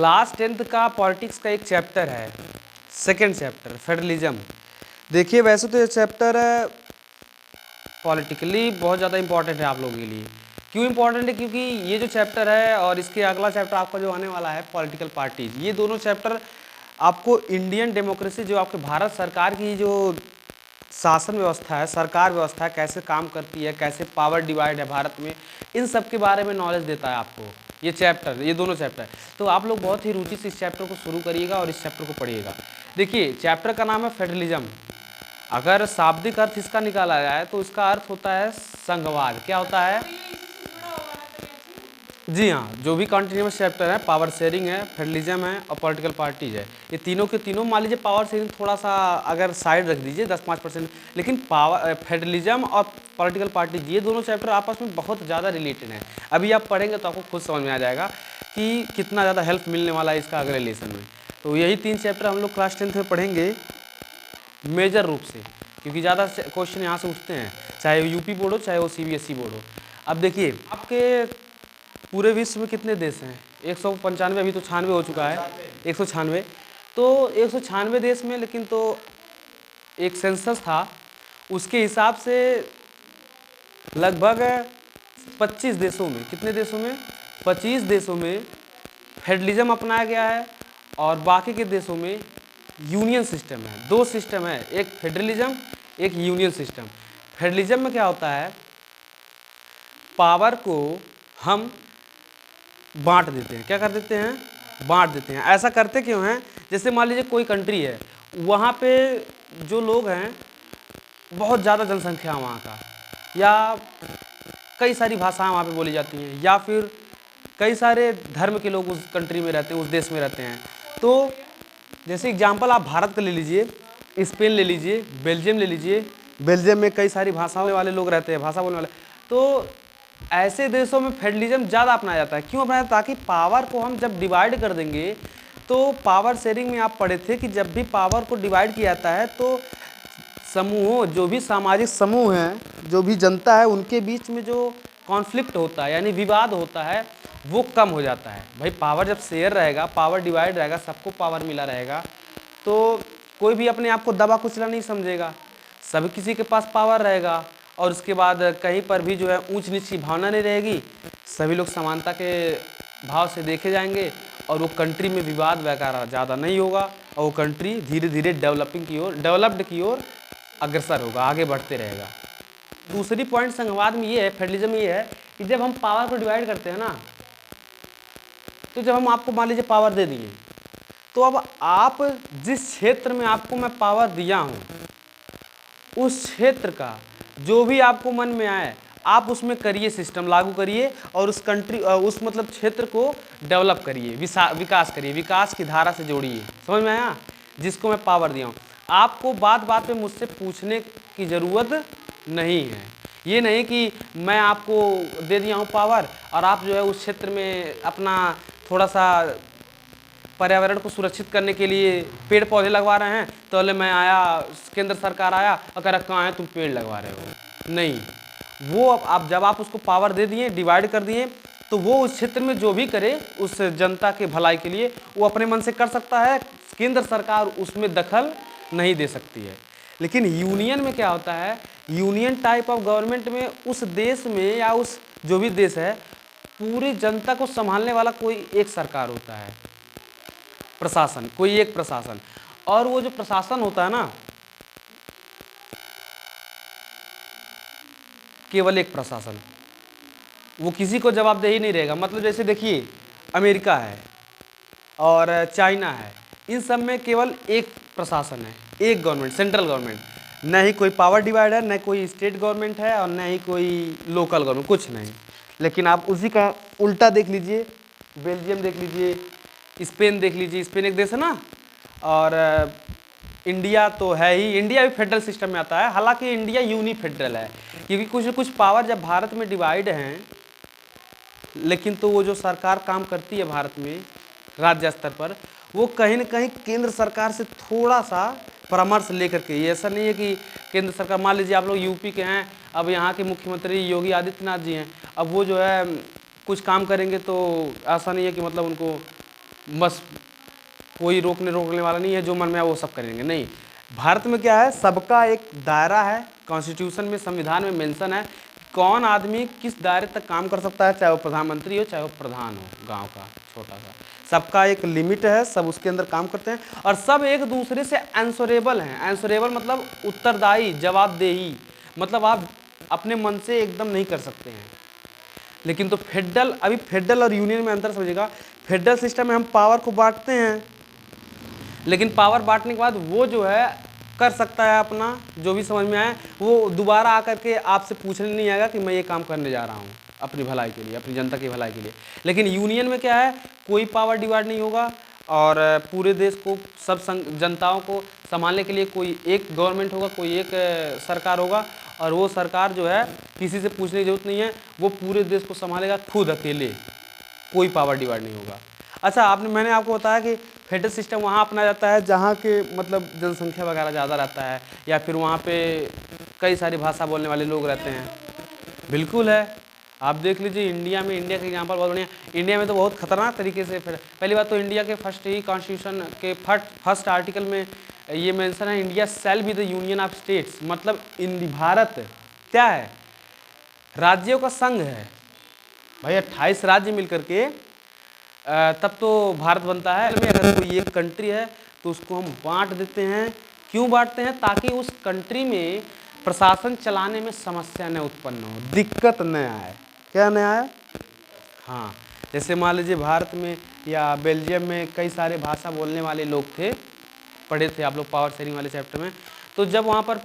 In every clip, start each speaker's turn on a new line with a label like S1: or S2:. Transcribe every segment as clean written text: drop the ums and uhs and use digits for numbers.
S1: Class 10th का politics का एक चैप्टर है, सेकंड चैप्टर फेडरलिज्म। देखिए वैसे तो ये चैप्टर पॉलिटिकली बहुत ज़्यादा इंपॉर्टेंट है आप लोगों के लिए। क्यों इंपॉर्टेंट है? क्योंकि ये जो चैप्टर है और इसके अगला चैप्टर आपका जो आने वाला है पॉलिटिकल पार्टीज, ये दोनों चैप्टर आपको इंडियन डेमोक्रेसी, जो आपके भारत सरकार की जो शासन व्यवस्था है, सरकार व्यवस्था है, कैसे काम करती है, कैसे पावर डिवाइड है भारत में, इन सब के बारे में नॉलेज देता है आपको ये चैप्टर, ये दोनों चैप्टर। तो आप लोग बहुत ही रुचि से इस चैप्टर को शुरू करिएगा और इस चैप्टर को पढ़िएगा। देखिए चैप्टर का नाम है फेडरलिज्म। अगर शाब्दिक अर्थ इसका निकाला जाए तो इसका अर्थ होता है संघवाद। क्या होता है? जी हाँ, जो भी कॉन्टिन्यूस चैप्टर है, पावर शेयरिंग है, फेडरलिज्म है और पॉलिटिकल पार्टीज है, ये तीनों के तीनों, मान लीजिए पावर शेयरिंग थोड़ा सा अगर साइड रख दीजिए 10-5%, लेकिन पावर फेडरलिज्म और पॉलिटिकल पार्टीज ये दोनों चैप्टर आपस में बहुत ज़्यादा रिलेटेड हैं। अभी आप पढ़ेंगे तो आपको खुद समझ में आ जाएगा कि कितना ज़्यादा हेल्प मिलने वाला है इसका अगले लेसन में। तो यही 3 चैप्टर हम लोग क्लास 10th में पढ़ेंगे मेजर रूप से, क्योंकि ज़्यादा क्वेश्चन यहाँ से उठते हैं, चाहे यूपी बोर्ड हो चाहे वो CBSE बोर्ड हो। अब देखिए आपके पूरे विश्व में कितने देश हैं? 195, अभी तो 96 हो चुका है, 196। तो 196 देश में, लेकिन तो एक सेंसस था, उसके हिसाब से लगभग 25 देशों में, कितने देशों में? 25 देशों में फेडरलिज्म अपनाया गया है और बाकी के देशों में यूनियन सिस्टम है। 2 सिस्टम है, एक फेडरलिज्म, एक यूनियन सिस्टम। फेडरलिज्म में क्या होता है, पावर को हम बांट देते हैं। क्या कर देते हैं? बांट देते हैं। ऐसा करते क्यों हैं? जैसे मान लीजिए कोई कंट्री है, वहाँ पे जो लोग हैं बहुत ज़्यादा जनसंख्या है वहाँ का, या कई सारी भाषाएं वहाँ पे बोली जाती हैं, या फिर कई सारे धर्म के लोग उस कंट्री में रहते हैं, उस देश में रहते हैं। तो जैसे एग्जांपल आप भारत का ले लीजिए, स्पेन ले लीजिए, बेल्जियम ले लीजिए, बेल्जियम में कई सारी भाषाओं वाले लोग रहते हैं, भाषा बोलने वाले। तो ऐसे देशों में फेडरलिज्म ज़्यादा अपनाया जाता है। क्यों अपनाया? ताकि पावर को हम जब डिवाइड कर देंगे, तो पावर शेयरिंग में आप पढ़े थे कि जब भी पावर को डिवाइड किया जाता है तो समूहों, जो भी सामाजिक समूह हैं, जो भी जनता है, उनके बीच में जो कॉन्फ्लिक्ट होता है यानी विवाद होता है, वो कम हो जाता है। भाई पावर जब शेयर रहेगा, पावर डिवाइड रहेगा, सबको पावर मिला रहेगा, तो कोई भी अपने आप को दबा कुचला नहीं समझेगा, सभी किसी के पास पावर रहेगा। और उसके बाद कहीं पर भी जो है ऊंच नीच की भावना नहीं रहेगी, सभी लोग समानता के भाव से देखे जाएंगे और वो कंट्री में विवाद वगैरह ज़्यादा नहीं होगा और वो कंट्री धीरे धीरे डेवलप्ड की ओर अग्रसर होगा, आगे बढ़ते रहेगा। दूसरी पॉइंट संघवाद में ये है, फेडरलिज्म ये है कि जब हम पावर को डिवाइड करते हैं ना, तो जब हम आपको मान लीजिए पावर दे दिए, तो अब आप जिस क्षेत्र में आपको मैं पावर दिया हूँ, उस क्षेत्र का जो भी आपको मन में आए आप उसमें करिए, सिस्टम लागू करिए और उस कंट्री, उस मतलब क्षेत्र को डेवलप करिए, विकास करिए, विकास की धारा से जोड़िए। समझ में आया? जिसको मैं पावर दिया हूँ, आपको बात बात पे मुझसे पूछने की ज़रूरत नहीं है। ये नहीं कि मैं आपको दे दिया हूँ पावर और आप जो है उस क्षेत्र में अपना थोड़ा सा पर्यावरण को सुरक्षित करने के लिए पेड़ पौधे लगवा रहे हैं, तो पहले मैं आया, केंद्र सरकार आया और कह रहा कहाँ है तुम पेड़ लगवा रहे हो। नहीं, वो आप जब आप उसको पावर दे दिए, डिवाइड कर दिए, तो वो उस क्षेत्र में जो भी करे उस जनता के भलाई के लिए वो अपने मन से कर सकता है, केंद्र सरकार उसमें दखल नहीं दे सकती है। लेकिन यूनियन में क्या होता है, यूनियन टाइप ऑफ गवर्नमेंट में उस देश में या उस जो भी देश है, पूरी जनता को संभालने वाला कोई एक सरकार होता है, प्रशासन, कोई एक प्रशासन। और वो जो प्रशासन होता है ना, केवल एक प्रशासन, वो किसी को जवाबदेही नहीं रहेगा। मतलब जैसे देखिए अमेरिका है और चाइना है, इन सब में केवल एक प्रशासन है, एक गवर्नमेंट, सेंट्रल गवर्नमेंट। न ही कोई पावर डिवाइड है, न कोई स्टेट गवर्नमेंट है और न ही कोई लोकल गवर्नमेंट, कुछ नहीं। लेकिन आप उसी का उल्टा देख लीजिए, बेल्जियम देख लीजिए, स्पेन देख लीजिए, स्पेन एक देश है ना, और इंडिया तो है ही, इंडिया भी फेडरल सिस्टम में आता है। हालांकि इंडिया यूनिफेडरल है, क्योंकि कुछ न कुछ पावर जब भारत में डिवाइड हैं, लेकिन तो वो जो सरकार काम करती है भारत में राज्य स्तर पर, वो कहीं न कहीं केंद्र सरकार से थोड़ा सा परामर्श लेकर के, ये ऐसा नहीं है कि केंद्र सरकार, मान लीजिए आप लोग यूपी के हैं, अब यहाँ के मुख्यमंत्री योगी आदित्यनाथ जी हैं, अब वो जो है कुछ काम करेंगे तो ऐसा नहीं है कि मतलब उनको बस कोई रोकने वाला नहीं है, जो मन में आए वो सब करेंगे, नहीं। भारत में क्या है, सबका एक दायरा है, कॉन्स्टिट्यूशन में, संविधान में मेंशन है कौन आदमी किस दायरे तक काम कर सकता है, चाहे वो प्रधानमंत्री हो, चाहे वो प्रधान हो गांव का छोटा सा, सबका एक लिमिट है, सब उसके अंदर काम करते हैं और सब एक दूसरे से आंसरेबल हैं। आंसरेबल मतलब उत्तरदायी, जवाबदेही, मतलब आप अपने मन से एकदम नहीं कर सकते हैं। लेकिन तो फेडरल, अभी फेडरल और यूनियन में अंतर समझिएगा। फेडरल सिस्टम में हम पावर को बांटते हैं, लेकिन पावर बांटने के बाद वो जो है कर सकता है अपना जो भी समझ में आए, वो दोबारा आकर के आपसे पूछने नहीं आएगा कि मैं ये काम करने जा रहा हूँ अपनी भलाई के लिए, अपनी जनता की भलाई के लिए। लेकिन यूनियन में क्या है, कोई पावर डिवाइड नहीं होगा और पूरे देश को, सब जनताओं को संभालने के लिए कोई एक गवर्नमेंट होगा, कोई एक सरकार होगा और वो सरकार जो है किसी से पूछने की जरूरत नहीं है, वो पूरे देश को संभालेगा खुद अकेले, कोई पावर डिवाइड नहीं होगा। अच्छा, मैंने आपको बताया कि फेडरल सिस्टम वहाँ अपनाया जाता है जहाँ के मतलब जनसंख्या वगैरह ज़्यादा रहता है या फिर वहाँ पे कई सारी भाषा बोलने वाले लोग रहते हैं। बिल्कुल है, आप देख लीजिए इंडिया में, इंडिया का एग्जाम्पल बहुत बढ़िया। इंडिया में तो बहुत खतरनाक तरीके से, फिर पहली बात तो इंडिया के फर्स्ट ही कॉन्स्टिट्यूशन के फर्स्ट आर्टिकल में ये मेंशन है, India shall be the union of states, मतलब भारत क्या है, राज्यों का संघ है भाई। 28 राज्य मिलकर के तब तो भारत बनता है। अगर कोई एक कंट्री है तो उसको हम बांट देते हैं। क्यों बांटते हैं? ताकि उस कंट्री में प्रशासन चलाने में समस्या न उत्पन्न हो, दिक्कत न आए। क्या न आए? हाँ, जैसे मान लीजिए भारत में या बेल्जियम में कई सारे भाषा बोलने वाले लोग थे, पढ़े थे आप लोग पावर शेयरिंग वाले चैप्टर में। तो जब वहाँ पर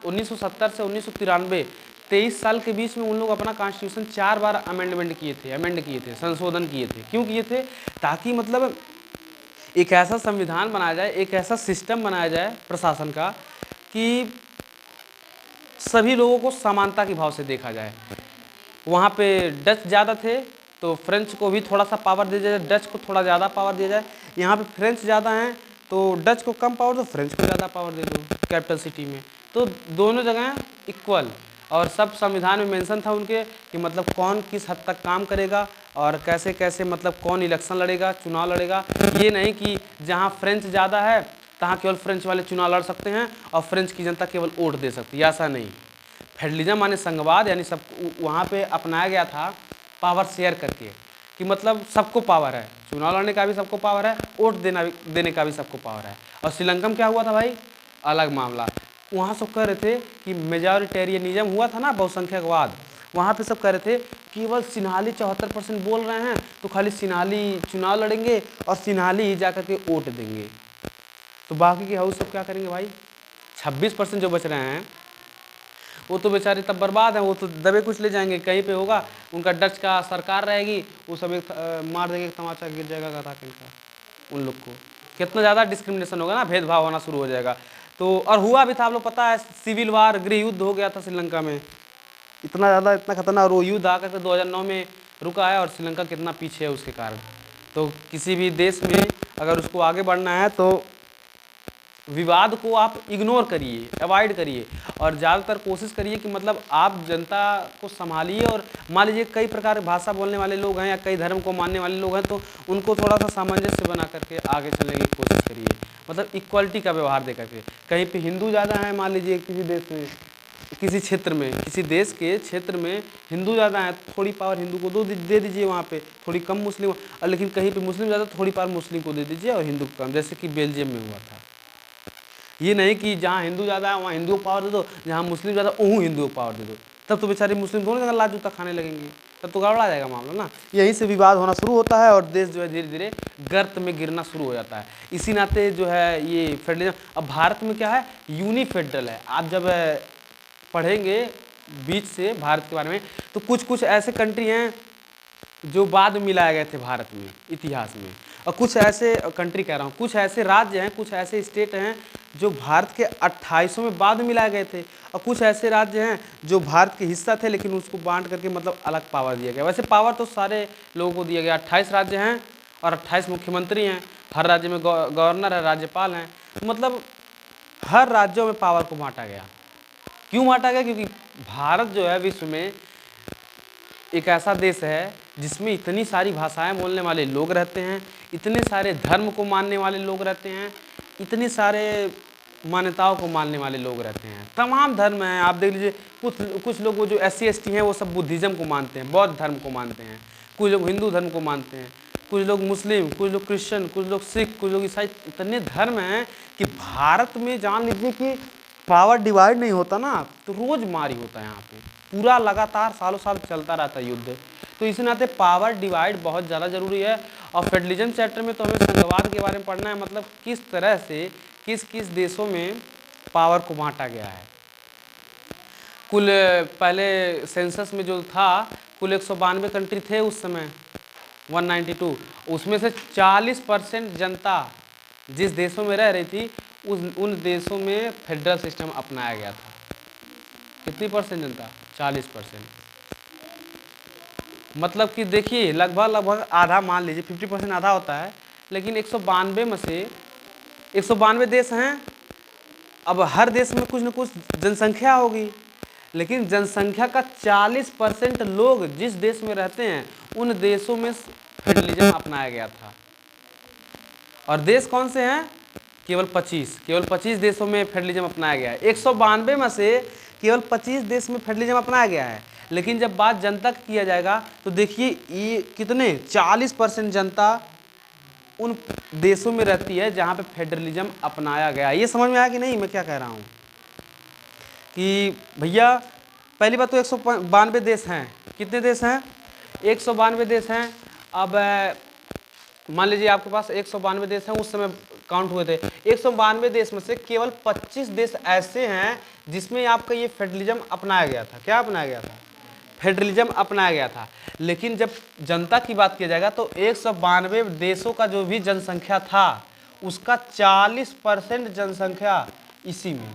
S1: 1970 से 1993 23 साल के बीच में उन लोग अपना कॉन्स्टिट्यूशन 4 बार अमेंड किए थे, संशोधन किए थे। क्यों किए थे? ताकि मतलब एक ऐसा संविधान बनाया जाए, एक ऐसा सिस्टम बनाया जाए प्रशासन का कि सभी लोगों को समानता के भाव से देखा जाए। वहाँ पे डच ज़्यादा थे तो फ्रेंच को भी थोड़ा सा पावर दिया जाए, डच को थोड़ा ज़्यादा पावर दिया जाए। यहाँ पे फ्रेंच ज़्यादा हैं तो डच को कम पावर दो, फ्रेंच को ज़्यादा पावर दे दो कैपिटल सिटी में। तो दोनों जगह इक्वल, और सब संविधान में मेंशन था उनके कि मतलब कौन किस हद तक काम करेगा और कैसे कैसे मतलब कौन इलेक्शन लड़ेगा, चुनाव लड़ेगा। ये नहीं कि जहाँ फ्रेंच ज़्यादा है तहाँ केवल फ्रेंच वाले चुनाव लड़ सकते हैं और फ्रेंच की जनता केवल वोट दे सकती है, ऐसा नहीं। फेडरलिज्म माने संघवाद, यानी सब वहाँ पे अपनाया गया था पावर शेयर करके, कि मतलब सबको पावर है, चुनाव लड़ने का भी सबको पावर है, वोट देने का भी सबको पावर है। और श्रीलंका में क्या हुआ था भाई? अलग मामला। वहाँ सब कह रहे थे कि मेजॉरिटेरियनिज्म हुआ था ना, बहुसंख्यकवाद। वहाँ पे सब कह रहे थे केवल सिन्हाली 74% बोल रहे हैं तो खाली सिन्हाली चुनाव लड़ेंगे और सिन्हाली ही जाकर के वोट देंगे, तो बाकी के हाउस सब क्या करेंगे भाई? 26% जो बच रहे हैं वो तो बेचारे तब बर्बाद हैं, वो तो दबे कुछ ले जाएंगे। कहीं पे होगा उनका डच का सरकार रहेगी, वो सब एक मार देंगे, तमाचा गिर जाएगा गधा इनका। उन लोग को कितना ज़्यादा डिस्क्रिमिनेशन होगा ना, भेदभाव होना शुरू हो जाएगा। तो और हुआ भी था, आप लोग पता है, सिविल वार, गृह युद्ध हो गया था श्रीलंका में, इतना ज़्यादा, इतना खतरनाक। और वो युद्ध आकर के 2009 में रुका है और श्रीलंका कितना पीछे है उसके कारण। तो किसी भी देश में अगर उसको आगे बढ़ना है तो विवाद को आप इग्नोर करिए, अवॉइड करिए और ज़्यादातर कोशिश करिए कि मतलब आप जनता को संभालिए। और मान लीजिए कई प्रकार की भाषा बोलने वाले लोग हैं या कई धर्म को मानने वाले लोग हैं तो उनको थोड़ा सा सामंजस्य बना करके आगे चलने की कोशिश करिए, मतलब इक्वलिटी का व्यवहार दे करके। कहीं पे हिंदू ज़्यादा है, मान लीजिए किसी देश में, किसी क्षेत्र में, किसी देश के क्षेत्र में हिंदू ज़्यादा है, थोड़ी पावर हिंदू को दे दीजिए वहाँ पे, थोड़ी कम मुस्लिम। और लेकिन कहीं पे मुस्लिम ज़्यादा, थोड़ी पावर मुस्लिम को दे दीजिए और हिंदू को कम, जैसे कि बेल्जियम में हुआ था। ये नहीं कि जहाँ हिंदू ज़्यादा है वहाँ हिंदू को पावर दे दो, जहाँ मुस्लिम ज़्यादा वहीं हिंदू को पावर दे दो, तब तो बेचारे मुस्लिम दोनों जगह लात जूता खाने लगेंगे, तब तो गड़बड़ा जाएगा मामला ना। यहीं से विवाद होना शुरू होता है और देश जो है धीरे धीरे गर्त में गिरना शुरू हो जाता है। इसी नाते जो है ये फेडरलिज्म, अब भारत में क्या है, यूनिफेडरल है। आप जब पढ़ेंगे बीच से भारत के बारे में तो कुछ कुछ ऐसे कंट्री हैं जो बाद में मिलाए गए थे भारत में इतिहास में, और कुछ ऐसे कंट्री कह रहा हूँ, कुछ ऐसे राज्य हैं, कुछ ऐसे स्टेट हैं जो भारत के 2800 में बाद में मिलाए गए थे, और कुछ ऐसे राज्य हैं जो भारत के हिस्सा थे लेकिन उसको बांट करके मतलब अलग पावर दिया गया। वैसे पावर तो सारे लोगों को दिया गया, 28 राज्य हैं और 28 मुख्यमंत्री हैं, हर राज्य में गवर्नर है, राज्यपाल हैं, मतलब हर राज्यों में पावर को बांटा गया। क्यों बांटा गया? क्योंकि भारत जो है विश्व में एक ऐसा देश है जिसमें इतनी सारी भाषाएं बोलने वाले लोग रहते हैं, इतने सारे धर्म को मानने वाले लोग रहते हैं, इतने सारे मान्यताओं को मानने वाले लोग रहते हैं। तमाम धर्म हैं, आप देख लीजिए, कुछ लोग वो जो SC ST हैं वो सब बुद्धिज़्म को मानते हैं, बौद्ध धर्म को मानते हैं, कुछ लोग हिंदू धर्म को मानते हैं, कुछ लोग मुस्लिम, कुछ लोग क्रिश्चियन, कुछ लोग सिख, कुछ लोग ईसाई। इतने धर्म हैं कि भारत में जान लीजिए कि पावर डिवाइड नहीं होता ना तो रोज मारी होता है यहाँ पे, पूरा लगातार सालों साल चलता रहता है युद्ध। तो इसी नाते पावर डिवाइड बहुत ज़्यादा जरूरी है। और फेडरलिज्म चैप्टर में तो हमें संघवाद के बारे में पढ़ना है, मतलब किस तरह से किस किस देशों में पावर को बांटा गया है। कुल पहले सेंसस में जो था कुल 192 कंट्री थे उस समय, 192, उसमें से 40% जनता जिस देशों में रह रही थी उन देशों में फेडरल सिस्टम अपनाया गया था। कितनी परसेंट जनता? 40%। मतलब कि देखिए लगभग आधा, मान लीजिए 50% आधा होता है, लेकिन 192 में से 192 देश हैं। अब हर देश में कुछ न कुछ जनसंख्या होगी, लेकिन जनसंख्या का 40% लोग जिस देश में रहते हैं उन देशों में फेडरलिज्म अपनाया गया था। और देश कौन से हैं? केवल 25 देशों में फेडरलिज्म अपनाया गया है। 192 में से केवल 25 देश में फेडरलिज्म अपनाया गया है। लेकिन जब बात जनता का किया जाएगा तो देखिए ये कितने 40% जनता उन देशों में रहती है जहां पे फेडरलिज्म अपनाया गया। ये समझ में आया कि नहीं मैं क्या कह रहा हूं? कि भैया पहली बात तो 192 देश हैं। कितने देश हैं? 192 देश हैं। अब मान लीजिए आपके पास 192 देश हैं, उस समय काउंट हुए थे। 192 देश में से केवल 25 देश ऐसे हैं जिसमें आपका ये फेडरलिज्म अपनाया गया था। क्या अपनाया गया था? फेडरलिज्म अपनाया गया था। लेकिन जब जनता की बात किया जाएगा तो 192 देशों का जो भी जनसंख्या था उसका 40% जनसंख्या इसी में,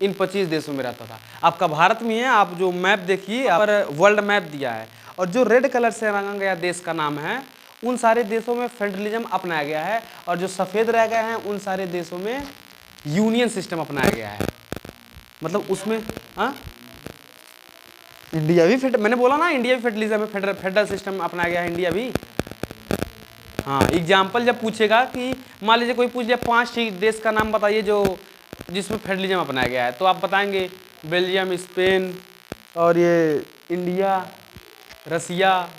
S1: इन 25 देशों में रहता था। आपका भारत में है, आप जो मैप देखिए, पर वर्ल्ड मैप दिया है और जो रेड कलर से रंगा गया देश का नाम है उन सारे देशों में फेडरलिज्म अपनाया गया है, और जो सफ़ेद रह गए हैं उन सारे देशों में यूनियन सिस्टम अपनाया गया है। मतलब उसमें इंडिया भी मैंने बोला ना इंडिया भी फेडरलिज्म में फेडरल सिस्टम अपनाया गया है इंडिया भी। हाँ, एग्जाम्पल जब पूछेगा कि मान लीजिए कोई पूछ लिया 5 देश का नाम बताइए जो जिसमें फेडरलिज्म अपनाया गया है, तो आप बताएंगे बेल्जियम, स्पेन, और ये इंडिया, रसिया,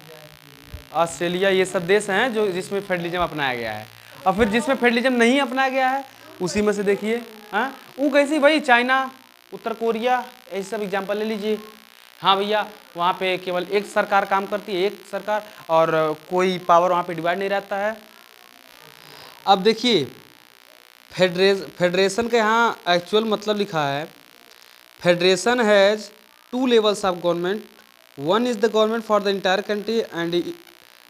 S1: ऑस्ट्रेलिया, ये सब देश हैं जो जिसमें फेडरलिज्म अपनाया गया है। और फिर जिसमें फेडरलिज्म नहीं अपनाया गया है उसी में से देखिए वो कैसी भाई, चाइना, उत्तर कोरिया, ऐसे सब एग्जाम्पल ले लीजिए। हाँ भैया, वहाँ पे केवल एक सरकार काम करती है, एक सरकार, और कोई पावर वहाँ पे डिवाइड नहीं रहता है। अब देखिए फेडरेशन का यहाँ एक्चुअल मतलब लिखा है, federation has 2 levels of government, one is the government for the entire country and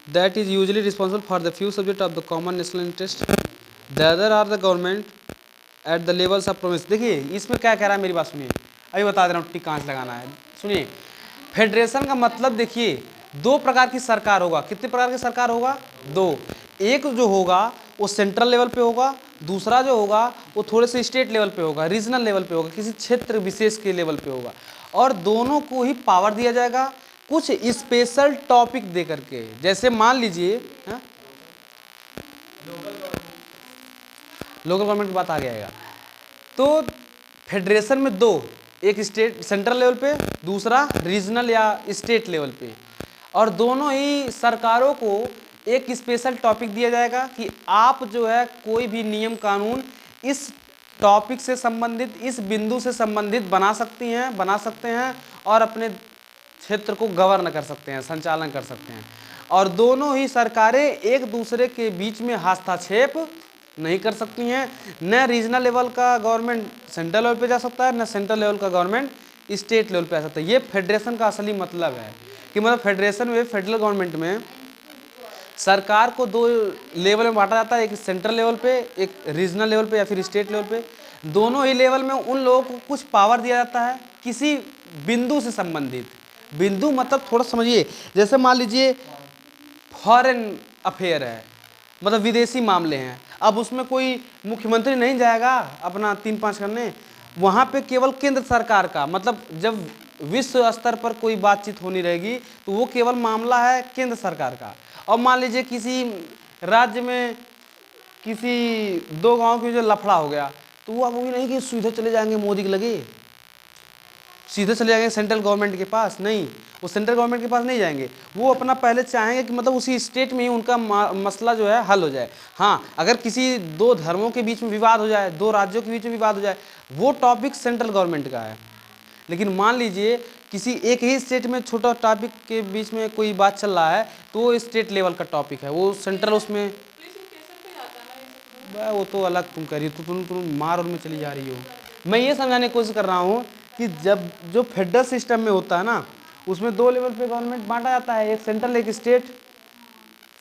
S1: that is usually responsible for the few subject of the common national interest, the other are the government at the levels of province। देखिए इसमें क्या कह रहा है, मेरी बात सुनिए, अभी बता दे रहा हूँ टिक कहाँ से लगाना है। सुनिए, फेडरेशन का मतलब देखिए 2 प्रकार की सरकार होगा। कितने प्रकार की सरकार होगा? 2। एक जो होगा वो सेंट्रल लेवल पे होगा, दूसरा जो होगा वो थोड़े से स्टेट लेवल पे होगा, रीजनल लेवल पे होगा, किसी क्षेत्र विशेष के लेवल पे होगा। और दोनों को ही पावर दिया जाएगा कुछ स्पेशल टॉपिक दे करके। जैसे मान लीजिए लोकल गवर्नमेंट की बात आ गया। तो फेडरेशन में 2, एक स्टेट सेंट्रल लेवल पे, दूसरा रीजनल या स्टेट लेवल पे, और दोनों ही सरकारों को एक स्पेशल टॉपिक दिया जाएगा कि आप जो है कोई भी नियम कानून इस टॉपिक से संबंधित, इस बिंदु से संबंधित बना सकते हैं और अपने क्षेत्र को गवर्न कर सकते हैं, संचालन कर सकते हैं। और दोनों ही सरकारें एक दूसरे के बीच में हस्तक्षेप नहीं कर सकती हैं। न रीजनल लेवल का गवर्नमेंट सेंट्रल लेवल पे जा सकता है, न सेंट्रल लेवल का गवर्नमेंट स्टेट लेवल पे आ सकता है। ये फेडरेशन का असली मतलब है कि मतलब फेडरेशन में, फेडरल गवर्नमेंट में सरकार को 2 लेवल में बांटा जाता है, एक सेंट्रल लेवल पे, एक रीजनल लेवल पे या फिर स्टेट लेवल पे। दोनों ही लेवल में उन लोगों को कुछ पावर दिया जाता है किसी बिंदु से संबंधित। बिंदु मतलब थोड़ा समझिए, जैसे मान लीजिए फॉरेन अफेयर है, मतलब विदेशी मामले हैं। अब उसमें कोई मुख्यमंत्री नहीं जाएगा अपना 3-5 करने, वहाँ पे केवल केंद्र सरकार का, मतलब जब विश्व स्तर पर कोई बातचीत होनी रहेगी तो वो केवल मामला है केंद्र सरकार का। और मान लीजिए किसी राज्य में किसी दो गांव के जो लफड़ा हो गया तो वो अब वही नहीं कि सीधे चले जाएंगे मोदी के लगे, सीधे चले जाएंगे सेंट्रल गवर्नमेंट के पास, नहीं, वो सेंट्रल गवर्नमेंट के पास नहीं जाएंगे। वो अपना पहले चाहेंगे कि मतलब उसी स्टेट में ही उनका मसला जो है हल हो जाए। हाँ, अगर किसी दो धर्मों के बीच में विवाद हो जाए, दो राज्यों के बीच में विवाद हो जाए, वो टॉपिक सेंट्रल गवर्नमेंट का है। लेकिन मान लीजिए किसी एक ही स्टेट में छोटा टॉपिक के बीच में कोई बात चल रहा है तो वो स्टेट लेवल का टॉपिक है, वो सेंट्रल उसमें वो तो अलग तुम कर रही हो, तो तुम मार और में चली जा रही हो। मैं ये समझाने की कोशिश कर रहा हूँ कि जब जो फेडरल सिस्टम में होता है ना, उसमें दो लेवल पे गवर्नमेंट बांटा जाता है, एक सेंट्रल एक स्टेट।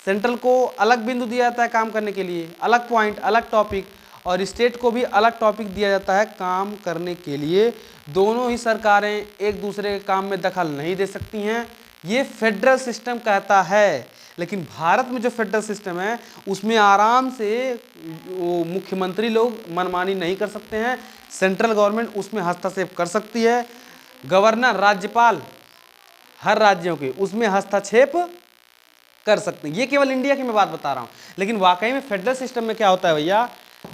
S1: सेंट्रल को अलग बिंदु दिया जाता है काम करने के लिए, अलग पॉइंट अलग टॉपिक, और स्टेट को भी अलग टॉपिक दिया जाता है काम करने के लिए। दोनों ही सरकारें एक दूसरे के काम में दखल नहीं दे सकती हैं, ये फेडरल सिस्टम कहता है। लेकिन भारत में जो फेडरल सिस्टम है उसमें आराम से वो मुख्यमंत्री लोग मनमानी नहीं कर सकते हैं, सेंट्रल गवर्नमेंट उसमें हस्तक्षेप कर सकती है, गवर्नर राज्यपाल हर राज्यों के उसमें हस्तक्षेप कर सकते हैं। ये केवल इंडिया की मैं बात बता रहा हूँ। लेकिन वाकई में फेडरल सिस्टम में क्या होता है भैया,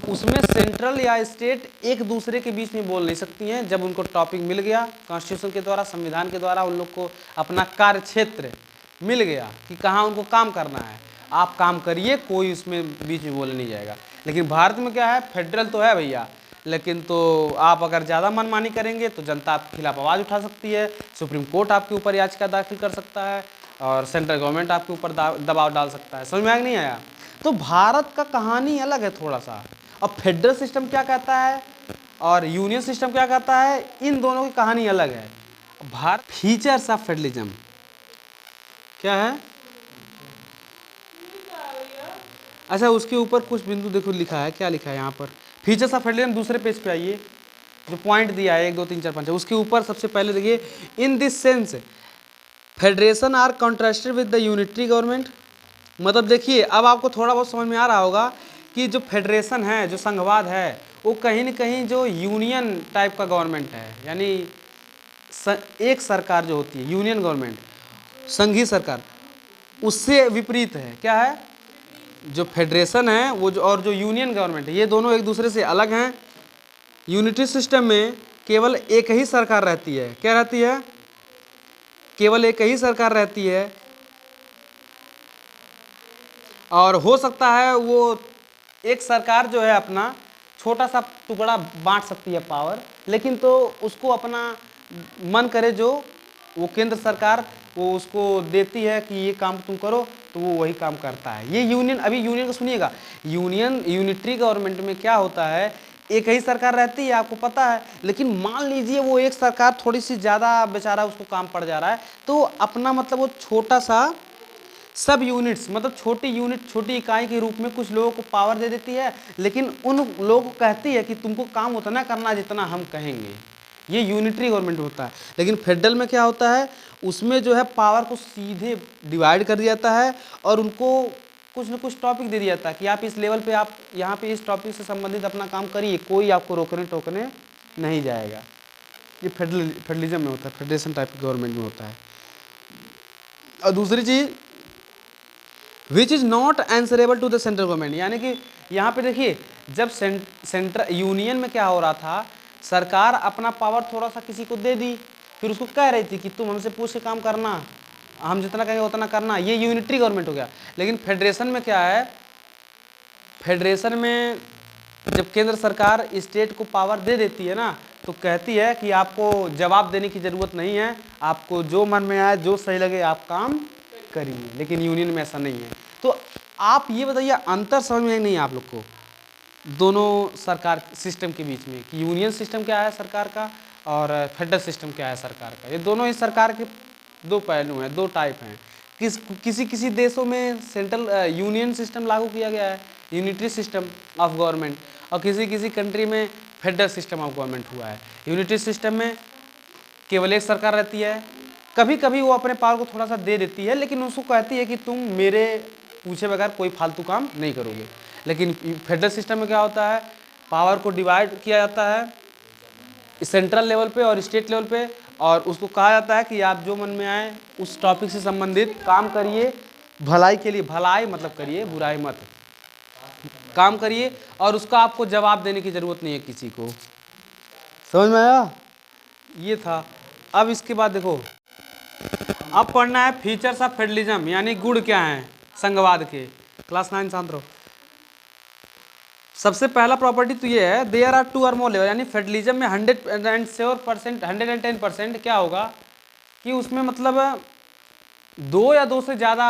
S1: उसमें सेंट्रल या स्टेट एक दूसरे के बीच में बोल नहीं सकती हैं। जब उनको टॉपिक मिल गया कॉन्स्टिट्यूशन के द्वारा, संविधान के द्वारा उन लोग को अपना कार्य क्षेत्र मिल गया कि कहाँ उनको काम करना है, आप काम करिए, कोई उसमें बीच में बोलने नहीं जाएगा। लेकिन भारत में क्या है, फेडरल तो है भैया, लेकिन तो आप अगर ज़्यादा मनमानी करेंगे तो जनता आपके खिलाफ आवाज़ उठा सकती है, सुप्रीम कोर्ट आपके ऊपर याचिका दाखिल कर सकता है और सेंट्रल गवर्नमेंट आपके ऊपर दबाव डाल सकता है। समझ में आया नहीं आया? तो भारत का कहानी अलग है थोड़ा सा। अब फेडरल सिस्टम क्या कहता है और यूनियन सिस्टम क्या कहता है, इन दोनों की कहानी अलग है। भारत फीचर्स ऑफ फेडरलिज्म क्या है? अच्छा, उसके ऊपर कुछ बिंदु देखो लिखा है, क्या लिखा है यहाँ पर, फीचर्स ऑफ फेडरलिज्म दूसरे पेज पे आइए, जो पॉइंट दिया है 1 2 3 4 5, उसके ऊपर सबसे पहले देखिए, in this sense federation are contrasted with the unitary government. मतलब देखिए अब आपको थोड़ा बहुत समझ में आ रहा होगा कि जो फेडरेशन है, जो संघवाद है, वो कहीं न कहीं जो यूनियन टाइप का गवर्नमेंट है, यानी एक सरकार जो होती है यूनियन गवर्नमेंट, संघीय सरकार, उससे विपरीत है। क्या है? जो फेडरेशन है वो और जो यूनियन गवर्नमेंट है, ये दोनों एक दूसरे से अलग हैं। यूनिटरी सिस्टम में केवल एक ही सरकार रहती है। क्या रहती है? केवल एक ही सरकार रहती है, और हो सकता है वो एक सरकार जो है अपना छोटा सा टुकड़ा बांट सकती है पावर, लेकिन तो उसको अपना मन करे जो वो केंद्र सरकार वो उसको देती है कि ये काम तुम करो, तो वो वही काम करता है। ये यूनियन, अभी यूनियन को सुनिएगा, यूनिटरी गवर्नमेंट में क्या होता है, एक ही सरकार रहती है, आपको पता है, लेकिन मान लीजिए वो एक सरकार थोड़ी सी ज़्यादा बेचारा उसको काम पड़ जा रहा है, तो अपना मतलब वो छोटा सा सब यूनिट्स, मतलब छोटी यूनिट, छोटी इकाई के रूप में कुछ लोगों को पावर दे देती है, लेकिन उन लोगों को कहती है कि तुमको काम उतना करना जितना हम कहेंगे। ये यूनिटरी गवर्नमेंट होता है। लेकिन फेडरल में क्या होता है, उसमें जो है पावर को सीधे डिवाइड कर दिया जाता है और उनको कुछ न कुछ टॉपिक दे दिया जाता है कि आप इस लेवल पे, आप यहाँ पे इस टॉपिक से संबंधित अपना काम करिए, कोई आपको रोकने टोकने नहीं जाएगा। ये फेडरलिज्म में होता है, फेडरेशन टाइप की गवर्नमेंट में होता है। और दूसरी चीज़, which is not answerable to the central government, यानी कि यहाँ पे देखिए, जब सेंट्रल यूनियन में क्या हो रहा था, सरकार अपना पावर थोड़ा सा किसी को दे दी, फिर उसको कह रही थी कि तुम हमसे पूछ के काम करना, हम जितना कहेंगे उतना करना, ये यूनिटरी गवर्नमेंट हो गया। लेकिन फेडरेशन में क्या है, फेडरेशन में जब केंद्र सरकार स्टेट को पावर दे देती है ना, तो कहती है कि आपको जवाब देने की ज़रूरत नहीं है, आपको जो मन में आए, जो सही लगे आप काम करिए। लेकिन यूनियन में ऐसा नहीं है। तो आप ये बताइए, अंतर समझ में नहीं है आप लोग को दोनों सरकार सिस्टम के बीच में, कि यूनियन सिस्टम क्या है सरकार का और फेडरल सिस्टम क्या है सरकार का? ये दोनों ही सरकार के दो पहलू हैं, दो टाइप हैं। किसी देशों में सेंट्रल यूनियन सिस्टम लागू किया गया है, यूनिटरी सिस्टम ऑफ गवर्नमेंट, और किसी कंट्री में फेडरल सिस्टम ऑफ गवर्नमेंट हुआ है। यूनिटरी सिस्टम में केवल एक सरकार रहती है, कभी कभी वो अपने पावर को थोड़ा सा दे देती है, लेकिन उसको कहती है कि तुम मेरे पूछे बगैर कोई फालतू काम नहीं करोगे। लेकिन फेडरल सिस्टम में क्या होता है, पावर को डिवाइड किया जाता है सेंट्रल लेवल पे और स्टेट लेवल पे, और उसको कहा जाता है कि आप जो मन में आए उस टॉपिक से संबंधित काम करिए, भलाई के लिए, भलाई मतलब करिए, बुराई मत, काम करिए और उसका आपको जवाब देने की ज़रूरत नहीं है किसी को। समझ में आया? ये था। अब इसके बाद देखो, अब पढ़ना है फीचर्स ऑफ फेडरलिज्म, यानी गुण क्या हैं संघवाद के। क्लास 9 शांत रहो। सबसे पहला प्रॉपर्टी तो ये है, देयर आर टू और मोर लेवल, यानी फेडरलिज्म में 110% 110% क्या होगा कि उसमें मतलब 2 या 2 से ज़्यादा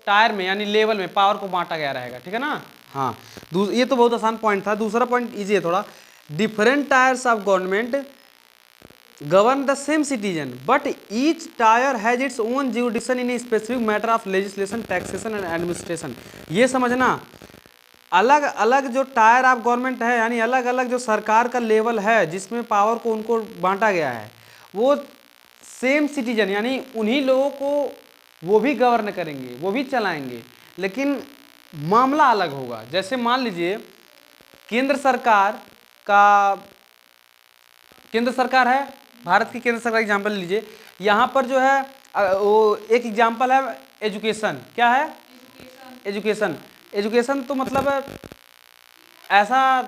S1: टायर में यानी लेवल में पावर को बांटा गया रहेगा, ठीक है ना। हाँ, ये तो बहुत आसान पॉइंट था। दूसरा पॉइंट इजी है थोड़ा, different tyres of government govern the same citizen but each tier has its own jurisdiction in a specific matter of legislation, taxation and administration। ये समझना, अलग अलग जो टायर ऑफ गवर्नमेंट है यानी अलग अलग जो सरकार का लेवल है जिसमें पावर को उनको बांटा गया है, वो सेम सिटीजन यानी उन्हीं लोगों को वो भी गवर्न करेंगे, वो भी चलाएंगे, लेकिन मामला अलग होगा। जैसे मान लीजिए केंद्र सरकार है, भारत की केंद्र सरकार एग्जाम्पल लीजिए। यहाँ पर जो है वो एक एग्जाम्पल है एजुकेशन। क्या है? एजुकेशन तो मतलब ऐसा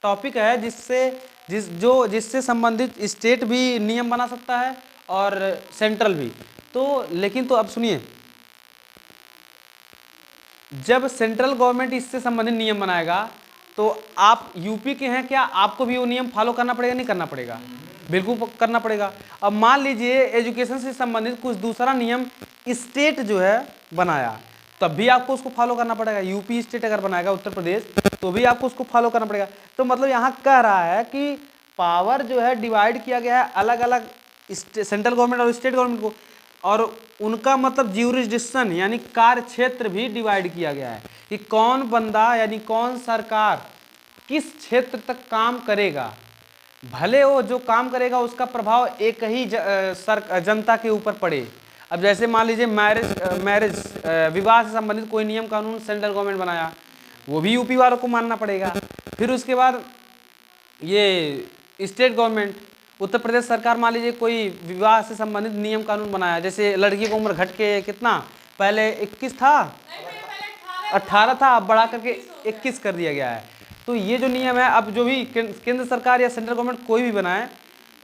S1: टॉपिक है जिससे संबंधित स्टेट भी नियम बना सकता है और सेंट्रल भी। तो लेकिन तो अब सुनिए, जब सेंट्रल गवर्नमेंट इससे संबंधित नियम बनाएगा तो आप यूपी के हैं, क्या आपको भी वो नियम फॉलो करना पड़ेगा? नहीं करना पड़ेगा? बिल्कुल करना पड़ेगा। अब मान लीजिए एजुकेशन से संबंधित कुछ दूसरा नियम स्टेट जो है बनाया, तब भी आपको उसको फॉलो करना पड़ेगा। यूपी स्टेट अगर बनाएगा, उत्तर प्रदेश, तो भी आपको उसको फॉलो करना पड़ेगा। तो मतलब यहाँ कह रहा है कि पावर जो है डिवाइड किया गया है अलग अलग सेंट्रल गवर्नमेंट और स्टेट गवर्नमेंट को, और उनका मतलब ज्यूरिसडिक्शन यानी कार्य क्षेत्र भी डिवाइड किया गया है कि कौन बंदा यानी कौन सरकार किस क्षेत्र तक काम करेगा। भले वो जो काम करेगा उसका प्रभाव एक ही जनता के ऊपर पड़े। अब जैसे मान लीजिए मैरिज विवाह से संबंधित कोई नियम कानून सेंट्रल गवर्नमेंट बनाया, वो भी यूपी वालों को मानना पड़ेगा। फिर उसके बाद ये स्टेट गवर्नमेंट, उत्तर प्रदेश सरकार मान लीजिए कोई विवाह से संबंधित नियम कानून बनाया, जैसे लड़की की उम्र घट के कितना, पहले 21 था, 18 था, अब बढ़ा करके 21 कर दिया गया है। तो ये जो नियम है, अब जो भी केंद्र सरकार या सेंट्रल गवर्नमेंट कोई भी बनाए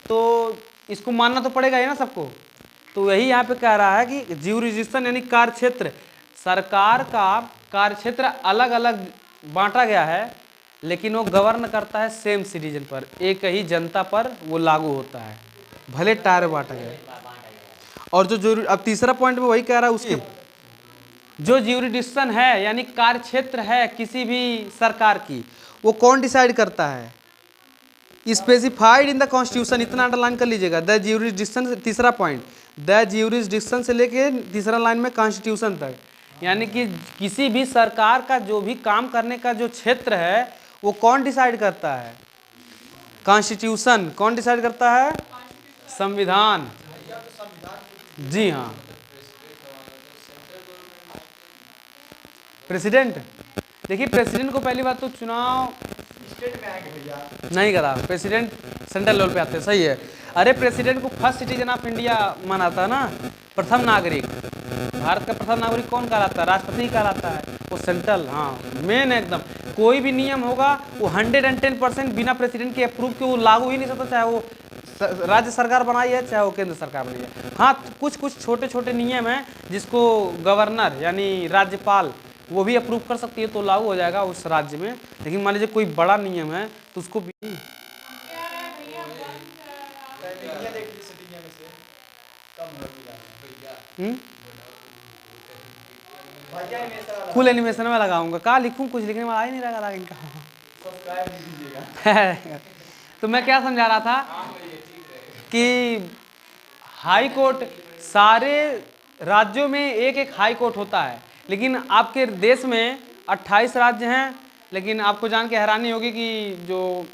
S1: तो इसको मानना तो पड़ेगा ही ना सबको। तो यही यहाँ पे कह रहा है कि ज्यूरिसडिक्शन यानी कार्यक्षेत्र, सरकार का कार्यक्षेत्र अलग अलग बांटा गया है, लेकिन वो गवर्न करता है सेम सिटीजन पर, एक ही जनता पर वो लागू होता है, भले टायर बांटा गया। और जो अब तीसरा पॉइंट में वही कह रहा है, उसके जो ज्यूरिडिक्शन है यानी कार्यक्षेत्र है किसी भी सरकार की, वो कौन डिसाइड करता है? Specified in the constitution. इतना अंडरलाइन कर लीजिएगा, द ज्यूरिडिक्शन, तीसरा पॉइंट, द ज्यूरिडिक्शन से लेके तीसरा लाइन में कॉन्स्टिट्यूशन तक, यानी कि किसी भी सरकार का जो भी काम करने का जो क्षेत्र है वो कौन डिसाइड करता है? कॉन्स्टिट्यूशन। कौन डिसाइड करता है? संविधान। जी हाँ, प्रेसिडेंट। देखिए प्रेसिडेंट को पहली बात तो चुनाव स्टेट में आएंगे भैया, नहीं करा, प्रेसिडेंट सेंट्रल लेवल पे आते हैं। सही है। अरे प्रेसिडेंट को फर्स्ट सिटीजन ऑफ इंडिया माना था ना, प्रथम नागरिक। भारत का प्रथम नागरिक कौन कहलाता है? राष्ट्रपति कहलाता है। वो सेंट्रल, हाँ मेन एकदम। कोई भी नियम होगा वो 110% बिना प्रेसिडेंट के अप्रूव के वो लागू ही नहीं सकता, चाहे वो राज्य सरकार बनाई है चाहे वो केंद्र सरकार बनाई है। हाँ कुछ कुछ छोटे छोटे नियम हैं जिसको गवर्नर यानी राज्यपाल वो भी अप्रूव कर सकती है तो लागू हो जाएगा उस राज्य में। लेकिन मान लीजिए कोई बड़ा नियम है तो उसको भी फुल एनिमेशन में लगाऊंगा। कहाँ लिखूं, कुछ लिखने में आ ही नहीं रहा इनका। तो मैं क्या समझा रहा था कि हाई कोर्ट, सारे राज्यों में एक एक हाई कोर्ट होता है, लेकिन आपके देश में 28 राज्य हैं, लेकिन आपको जान के हैरानी होगी कि जो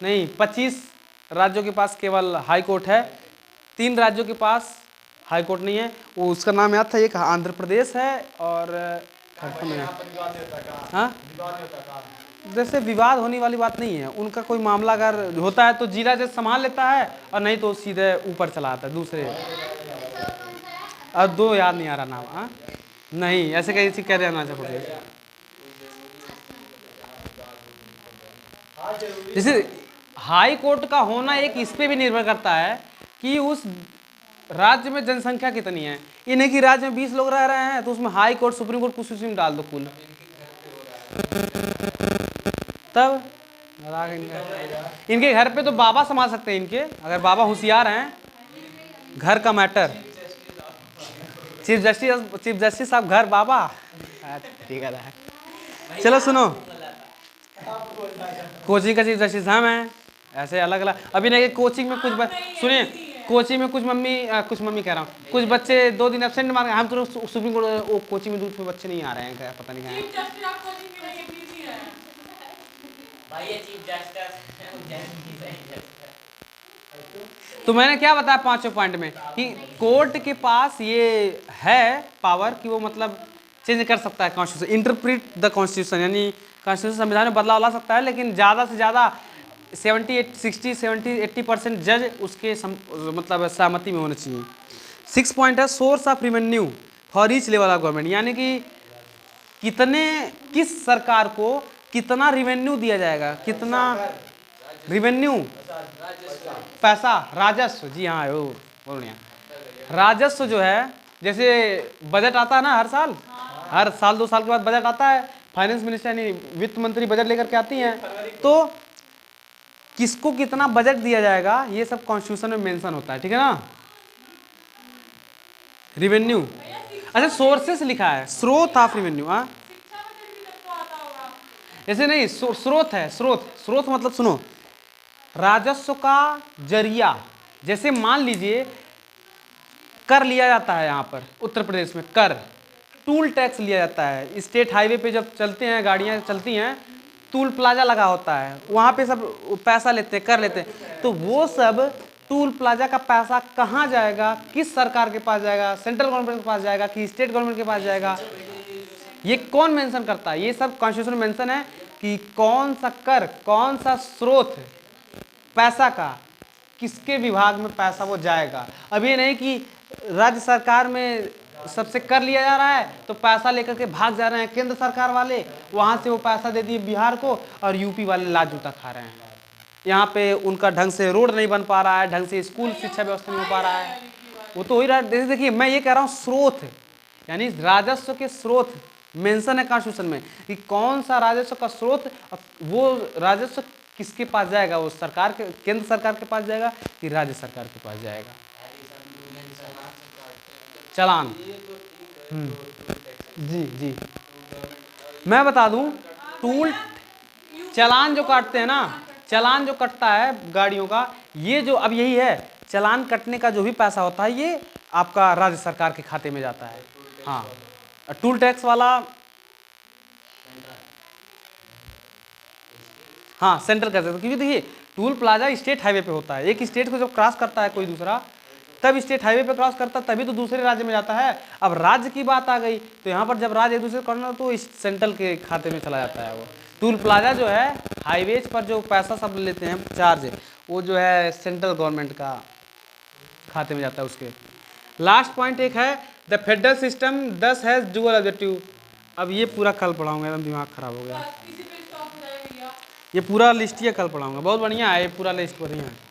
S1: नहीं 25 राज्यों के पास केवल हाई कोर्ट है, 3 राज्यों के पास हाई कोर्ट नहीं है। वो उसका नाम याद था, एक आंध्र प्रदेश है और हाँ, जैसे विवाद होने वाली बात नहीं है, उनका कोई मामला अगर होता है तो जिला जज संभाल लेता है और नहीं तो सीधे ऊपर चला आता है दूसरे। अब 2 याद नहीं आ रहा नाम। हाँ नहीं, ऐसे कैसे कह रहे अरुणाचल प्रदेश। जैसे हाई कोर्ट का होना एक इस पे भी निर्भर करता है कि उस राज्य में जनसंख्या कितनी है। इन्हीं की राज्य में 20 लोग रह रहे हैं तो उसमें हाई कोर्ट, सुप्रीम कोर्ट कुछ उसी में डाल दो कुल, तब इनके घर पे तो बाबा संभाल सकते हैं इनके, अगर बाबा होशियार हैं। घर का मैटर, चीफ जस्टिस साहब घर बाबा, ठीक है। चलो सुनो, कोचिंग का चीफ जस्टिस हम हैं, ऐसे अलग अलग। अभी नहीं कोचिंग में कुछ सुनिए, कोचिंग में कुछ मम्मी कह रहा हूँ, कुछ बच्चे 2 दिन एब्सेंट मार गए, हम तो सुप्रीम कोर्ट कोचिंग में दूध पे बच्चे नहीं आ रहे हैं, क्या पता नहीं कहाँ तो मैंने क्या बताया 5 पॉइंट में कि कोर्ट के पास ये है पावर कि वो मतलब चेंज कर सकता है कॉन्स्टिट्यूशन, इंटरप्रिट द कॉन्स्टिट्यूशन, यानी कॉन्स्टिट्यूशन संविधान में बदलाव ला सकता है, लेकिन ज़्यादा से ज़्यादा 70-80% जज उसके मतलब सहमति में होना चाहिए। 6 पॉइंट है source of revenue for each level of government, यानी कि किस सरकार को कितना रिवेन्यू दिया जाएगा, कितना रिवेन्यू, पैसा, राजस्व, जी हाँ वो बोलिए, राजस्व जो है, जैसे बजट आता है ना हर साल 2 साल के बाद बजट आता है, फाइनेंस मिनिस्टर यानी वित्त मंत्री बजट लेकर के आती हैं, तो किसको कितना बजट दिया जाएगा ये सब कॉन्स्टिट्यूशन में मेंशन होता है, ठीक है ना। रिवेन्यू, अच्छा सोर्सेस लिखा है, स्रोत ऑफ रिवेन्यू, हाँ ऐसे नहीं, स्रोत है, स्रोत मतलब सुनो, राजस्व का जरिया, जैसे मान लीजिए कर लिया जाता है यहाँ पर उत्तर प्रदेश में, कर टूल टैक्स लिया जाता है, स्टेट हाईवे पे जब चलते हैं गाड़ियाँ चलती हैं, टूल प्लाजा लगा होता है, वहाँ पे सब पैसा लेते हैं, कर लेते हैं, तो वो सब टूल प्लाजा का पैसा कहाँ जाएगा, किस सरकार के पास जाएगा, सेंट्रल गवर्नमेंट के पास जाएगा कि स्टेट गवर्नमेंट के पास जाएगा, ये कौन मेंशन करता है, ये सब कॉन्स्टिट्यूशन में मेंशन है कि कौन सा कर, कौन सा स्रोत पैसा का, किसके विभाग में पैसा वो जाएगा। अब ये नहीं कि राज्य सरकार में सबसे कर लिया जा रहा है तो पैसा लेकर के भाग जा रहे हैं केंद्र सरकार वाले, वहाँ से वो पैसा दे दिए बिहार को और यूपी वाले लात जूता खा रहे हैं। यहाँ पे उनका ढंग से रोड नहीं बन पा रहा है, ढंग से स्कूल शिक्षा व्यवस्था नहीं हो पा रहा है, वो तो हो ही रहा है। देखिए मैं ये कह रहा हूँ स्रोत, यानी राजस्व के स्रोत मेंशन है कॉन्स्टिट्यूशन में कि कौन सा राजस्व का स्रोत, वो राजस्व किसके पास जाएगा, वो सरकार के, केंद्र सरकार के पास जाएगा कि राज्य सरकार के पास जाएगा। चालान, जी मैं बता दूं, टूल चालान जो काटते हैं ना, चालान जो कटता है गाड़ियों का, ये जो अब यही है, चालान कटने का जो भी पैसा होता है ये आपका राज्य सरकार के खाते में जाता है। हाँ, टूल टैक्स वाला, हाँ सेंट्रल कर सकते हैं, क्योंकि देखिए टूल प्लाजा स्टेट हाईवे पे होता है, एक स्टेट को जब क्रॉस करता है कोई दूसरा, तब स्टेट हाईवे पे क्रॉस करता है, तभी तो दूसरे राज्य में जाता है। अब राज्य की बात आ गई तो यहाँ पर जब राज्य एक दूसरे करना तो इस सेंट्रल के खाते में चला जाता है। वो टूल प्लाजा जो है हाईवेज पर जो पैसा सब लेते हैं चार्ज, वो जो है सेंट्रल गवर्नमेंट का खाते में जाता है उसके। लास्ट पॉइंट एक है द फेडरल सिस्टम दस हैज डुअल ऑब्जेक्टिव। अब ये पूरा कल पढ़ाऊंगा, एकदम दिमाग खराब हो गया, ये पूरा लिस्ट ही कल पढ़ाऊंगा, बहुत बढ़िया है ये पूरा लिस्ट, बढ़िया है।